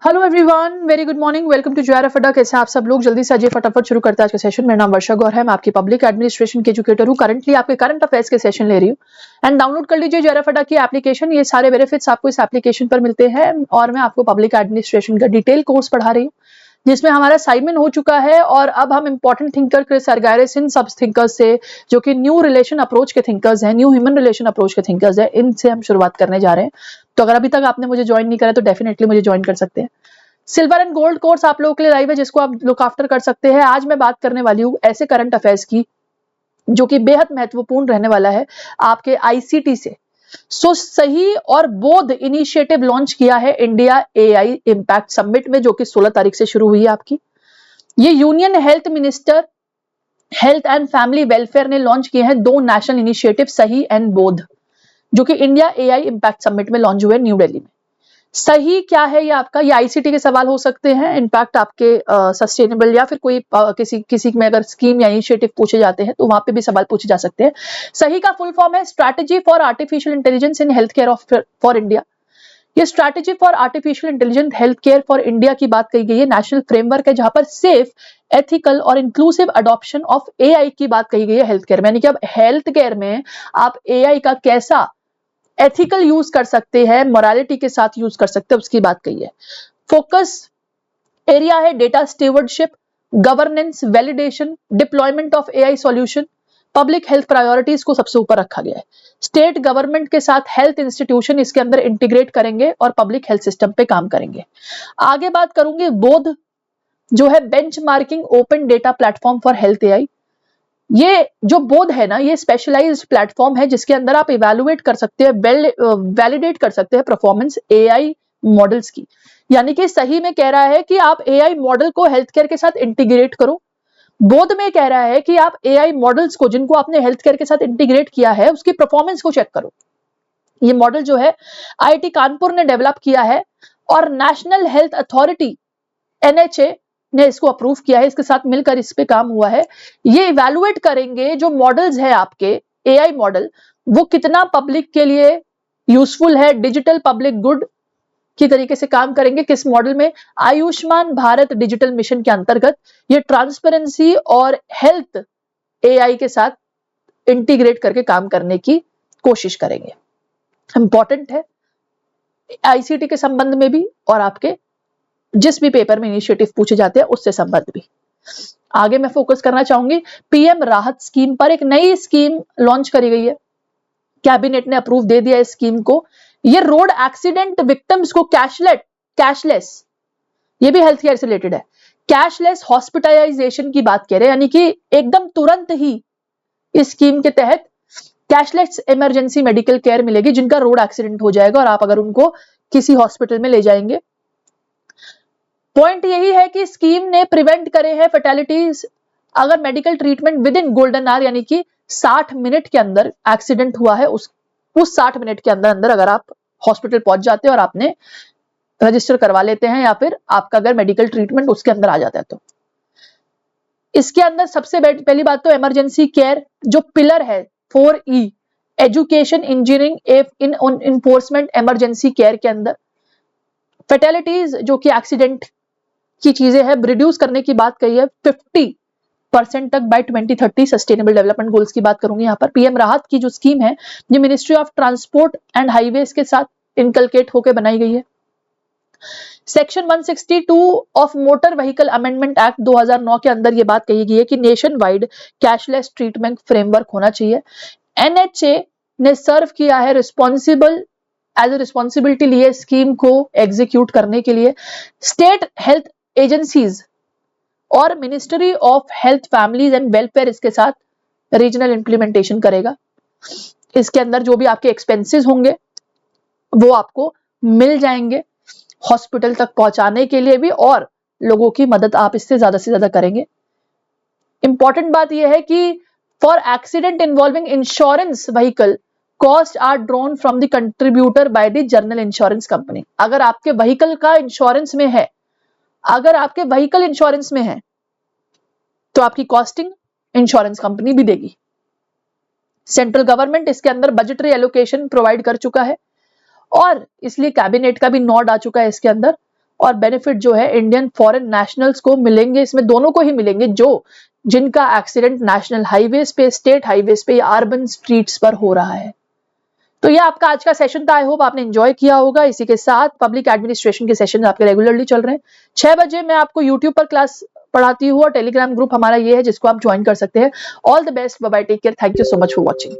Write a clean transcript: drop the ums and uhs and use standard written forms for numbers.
Hello everyone, very good morning. Welcome to JRF Adda. कैसे हैं आप सब लोग? जल्दी से आइए, फटाफट शुरू करते हैं आज का सेशन। मेरा नाम वर्षा गौर है, मैं आपकी पब्लिक एडमिनिस्ट्रेशन की एजुकेटर हूँ। करंटली आपके करंट अफेयर्स के सेशन ले रही हूँ। एंड डाउनलोड कर लीजिए JRF अड्डा की एप्लीकेशन। ये सारे बेनिफिट्स आपको इस एप्लीकेशन पर मिलते हैं और मैं आपको पब्लिक एडमिनिस्ट्रेशन का डिटेल कोर्स पढ़ा रही हूँ, जिसमें हमारा असाइनमेंट हो चुका है और अब हम इंपॉर्टेंट थिंकर क्रिस अर्गायस इन सब थिंकर्स से, जो कि न्यू रिलेशन अप्रोच के थिंकर्स हैं, न्यू ह्यूमन रिलेशन अप्रोच के थिंकर्स हैं, इनसे हम शुरुआत करने जा रहे हैं। तो अगर अभी तक आपने मुझे ज्वाइन नहीं करा तो डेफिनेटली मुझे ज्वाइन कर सकते हैं। सिल्वर एंड गोल्ड कोर्स आप लोगों के लिए लाइव है, जिसको आप लुक आफ्टर कर सकते हैं। आज मैं बात करने वाली हूँ ऐसे करंट अफेयर्स की जो कि बेहद महत्वपूर्ण रहने वाला है आपके आईसीटी से। सही और बोध इनिशिएटिव लॉन्च किया है इंडिया एआई इंपैक्ट समिट में, जो कि 16 तारीख से शुरू हुई है आपकी। ये union health minister health and family welfare ने लॉन्च किए हैं 2 नेशनल इनिशिएटिव, सही एंड बोध, जो कि इंडिया एआई इंपैक्ट समिट में लॉन्च हुए न्यू दिल्ली में। सही क्या है ये आपका? ये आईसीटी के सवाल हो सकते हैं, इनफैक्ट आपके सस्टेनेबल या फिर कोई किसी में अगर स्कीम या इनिशिएटिव पूछे जाते हैं तो वहां पे भी सवाल पूछे जा सकते हैं। सही का फुल फॉर्म है strategy for artificial intelligence in health care for India. ये strategy for artificial intelligence health care for India की बात कही गई है। नेशनल फ्रेमवर्क है जहां पर सेफ, एथिकल और इंक्लूसिव अडॉप्शन ऑफ एआई की बात कही गई है हेल्थ केयर में। यानी कि अब हेल्थ केयर में आप एआई का कैसा एथिकल यूज कर सकते हैं, मोरालिटी के साथ यूज कर सकते हैं, उसकी बात कही है। फोकस एरिया है data stewardship, governance, validation, deployment of AI solution. Public health priorities को सबसे ऊपर रखा गया है। स्टेट गवर्नमेंट के साथ हेल्थ इंस्टीट्यूशन इसके अंदर इंटीग्रेट करेंगे और पब्लिक हेल्थ सिस्टम पे काम करेंगे। आगे बात करूंगी बोध, जो है benchmarking open data platform for health AI. ये जो बोध है ना, ये स्पेशलाइज्ड प्लेटफॉर्म है जिसके अंदर आप इवैल्यूएट कर सकते हैं, वैलिडेट कर सकते हैं परफॉर्मेंस एआई मॉडल्स की। यानी कि सही में कह रहा है कि आप एआई मॉडल को हेल्थ केयर के साथ इंटीग्रेट करो। बोध में कह रहा है कि आप एआई मॉडल्स को, जिनको आपने हेल्थ केयर के साथ इंटीग्रेट किया है, उसकी परफॉर्मेंस को चेक करो। ये मॉडल जो है आईआईटी कानपुर ने डेवलप किया है और नेशनल हेल्थ अथॉरिटी एनएचए ने इसको अप्रूव किया है, इसके साथ मिलकर इस पे काम हुआ है। ये इवैल्यूएट करेंगे जो मॉडल्स है आपके एआई मॉडल, वो कितना पब्लिक के लिए यूजफुल है, डिजिटल पब्लिक गुड की तरीके से काम करेंगे। किस मॉडल में? आयुष्मान भारत डिजिटल मिशन के अंतर्गत ये ट्रांसपेरेंसी और हेल्थ एआई के साथ इंटीग्रेट करके काम करने की कोशिश करेंगे। इंपॉर्टेंट है आईसीटी के संबंध में भी और आपके जिस भी पेपर में इनिशिएटिव पूछे जाते हैं उससे संबंध भी। आगे मैं फोकस करना चाहूंगी पीएम राहत स्कीम पर। एक नई स्कीम लॉन्च करी गई है, कैबिनेट ने अप्रूव दे दिया इस स्कीम को। ये रोड एक्सीडेंट विक्टिम्स को कैशलेस, ये भी हेल्थ केयर से रिलेटेड है, कैशलेस हॉस्पिटलाइजेशन की बात कह रहे हैं। यानी कि एकदम तुरंत ही इस स्कीम के तहत कैशलेस इमरजेंसी मेडिकल केयर मिलेगी जिनका रोड एक्सीडेंट हो जाएगा और आप अगर उनको किसी हॉस्पिटल में ले जाएंगे। पॉइंट यही है कि स्कीम ने प्रिवेंट करे हैं फैटेलिटीज अगर medical treatment with in golden hour, यानी कि 60 मिनट के अंदर एक्सीडेंट हुआ है, उस 60 मिनट के अंदर अंदर अगर आप हॉस्पिटल पहुंच जाते हैं और आपने रजिस्टर करवा लेते हैं या फिर आपका अगर मेडिकल ट्रीटमेंट उसके अंदर आ जाता है तो इसके अंदर सबसे पहली बात तो इमरजेंसी केयर जो पिलर है 4E, education, engineering, enforcement, emergency care के अंदर फैटेलिटीज जो कि एक्सीडेंट की चीजें हैं रिड्यूस करने की बात कही है 50% तक बाय 2030। सस्टेनेबल डेवलपमेंट गोल्स की बात करूंगी यहाँ पर। पीएम राहत की जो स्कीम है ये ministry of transport and highways के साथ इनकलकेट होकर बनाई गई है। Section 162 of motor vehicle amendment act 2009 के अंदर ये बात कही गई है कि nation wide cashless treatment framework होना चाहिए। एनएचए ने सर्व किया है एज ए रिस्पॉन्सिबिलिटी लिए स्कीम को एग्जीक्यूट करने के लिए। स्टेट हेल्थ एजेंसीज और ministry of health families and welfare इसके साथ रीजनल इंप्लीमेंटेशन करेगा। इसके अंदर जो भी आपके एक्सपेंसेस होंगे वो आपको मिल जाएंगे हॉस्पिटल तक पहुंचाने के लिए भी, और लोगों की मदद आप इससे ज्यादा करेंगे। इंपॉर्टेंट बात यह है कि for accident involving insurance vehicle cost are drawn from the contributor by the general insurance company. अगर आपके व्हीकल का इंश्योरेंस में है, अगर आपके व्हीकल इंश्योरेंस में है तो आपकी कॉस्टिंग इंश्योरेंस कंपनी भी देगी। सेंट्रल गवर्नमेंट इसके अंदर बजटरी एलोकेशन प्रोवाइड कर चुका है और इसलिए कैबिनेट का भी नोड आ चुका है इसके अंदर। और बेनिफिट जो है इंडियन फॉरेन नेशनल्स को मिलेंगे, इसमें दोनों को ही मिलेंगे जो जिनका एक्सीडेंट नेशनल हाईवेज पे, स्टेट हाईवेज पे या अर्बन स्ट्रीट्स पर हो रहा है। तो ये आपका आज का सेशन था। आई होप आपने एंजॉय किया होगा। इसी के साथ पब्लिक एडमिनिस्ट्रेशन के सेशन आपके रेगुलरली चल रहे हैं। 6 बजे मैं आपको यूट्यूब पर क्लास पढ़ाती हूँ और टेलीग्राम ग्रुप हमारा ये है जिसको आप ज्वाइन कर सकते हैं। All the best, bye bye, take care, thank you so much for watching.